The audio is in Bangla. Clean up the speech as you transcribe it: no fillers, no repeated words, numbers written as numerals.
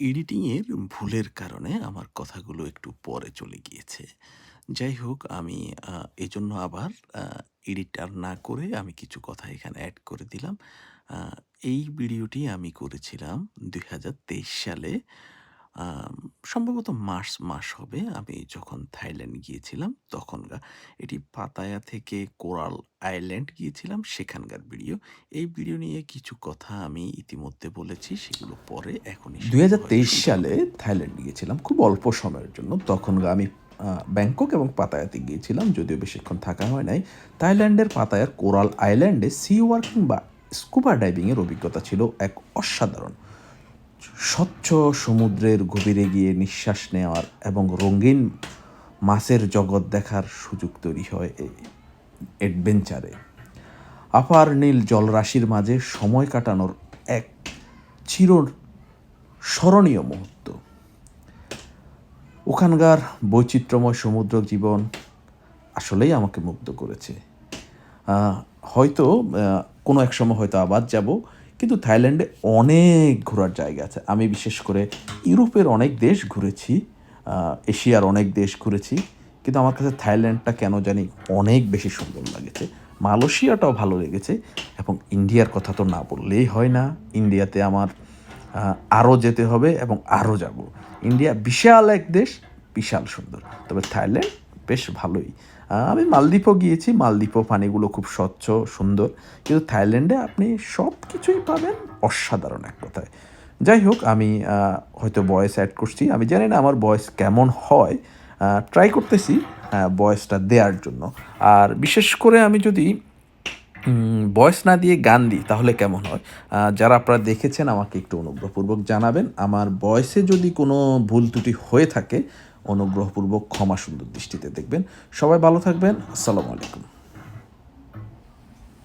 এডিটিংয়ের ভুলের কারণে আমার কথাগুলো একটু পরে চলে গিয়েছে। যাই হোক আমি আ এজন্য আবার আ এডিট আর না করে আমি কিছু কথা এখানে এড করে দিলাম। আ এই ভিডিওটি আমি করেছিলাম ২০২৩ সালে। আম সম্ভবত মার্চ মাস হবে। আমি যখন থাইল্যান্ড গিয়েছিলাম তখনকার। এটি পাতায়া থেকে কোরাল আইল্যান্ড গিয়েছিলাম সেখানকার ভিডিও। এই ভিডিও নিয়ে কিছু কথা আমি ইতিমধ্যে বলেছি। সেগুলো পরে, এখনই সেগুলো হয়তো ২০২৩ শুনতে সালে হবে। থাইল্যান্ড গিয়েছিলাম খুব অল্প সময়ের জন্য। তখন আমি ব্যাংকক এবং পাতায়াতে গিয়েছিলাম, যদিও বেশিক্ষণ থাকা হয় নাই। থাইল্যান্ডের পাতায়ার কোরাল আইল্যান্ডে সি ওয়ার্কিং বা স্কুবা ডাইভিংয়ের অভিজ্ঞতা ছিল এক অসাধারণ। স্বচ্ছ সমুদ্রের গভীরে গিয়ে নিঃশ্বাস নেওয়ার এবং রঙিন মাছের জগৎ দেখার সুযোগ তৈরি হয় এই অ্যাডভেঞ্চারে। আপার নীল জলরাশির মাঝে সময় কাটানোর এক চির স্মরণীয় মুহূর্ত। ওখানকার বৈচিত্র্যময় সমুদ্র জীবন আসলেই আমাকে মুগ্ধ করেছে। হয়তো কোনো এক সময় হয়তো আবার যাব, কিন্তু থাইল্যান্ডে অনেক ঘোরার জায়গা আছে। আমি বিশেষ করে ইউরোপের অনেক দেশ ঘুরেছি, এশিয়ার অনেক দেশ ঘুরেছি, কিন্তু আমার কাছে থাইল্যান্ডটা কেন জানি অনেক বেশি সুন্দর লেগেছে। মালয়েশিয়াটাও ভালো লেগেছে, এবং ইন্ডিয়ার কথা তো না বললেই হয় না। ইন্ডিয়াতে আমার আরও যেতে হবে এবং আরও যাব। ইন্ডিয়া বিশাল এক দেশ, বিশাল সুন্দর। তবে থাইল্যান্ড বেশ ভালোই। আমি মালদ্বীপও গিয়েছি। মালদ্বীপও পানিগুলো খুব স্বচ্ছ, সুন্দর। কিন্তু থাইল্যান্ডে আপনি সব কিছুই পাবেন অসাধারণ এক কথায়। যাই হোক, আমি হয়তো ভয়েস অ্যাড করছি। আমি জানি না আমার ভয়েস কেমন হয়। ট্রাই করতেছি ভয়েসটা দেওয়ার জন্য। আর বিশেষ করে আমি যদি ভয়েস না দিয়ে গান দিই তাহলে কেমন হয়? যারা আপনারা দেখেছেন আমাকে একটু অনুগ্রহপূর্বক জানাবেন। আমার ভয়েসে যদি কোনো ভুল ত্রুটি হয়ে থাকে অনুগ্রহপূর্বক ক্ষমা সুন্দর দৃষ্টিতে দেখবেন। সবাই ভালো থাকবেন। আসসালামু আলাইকুম।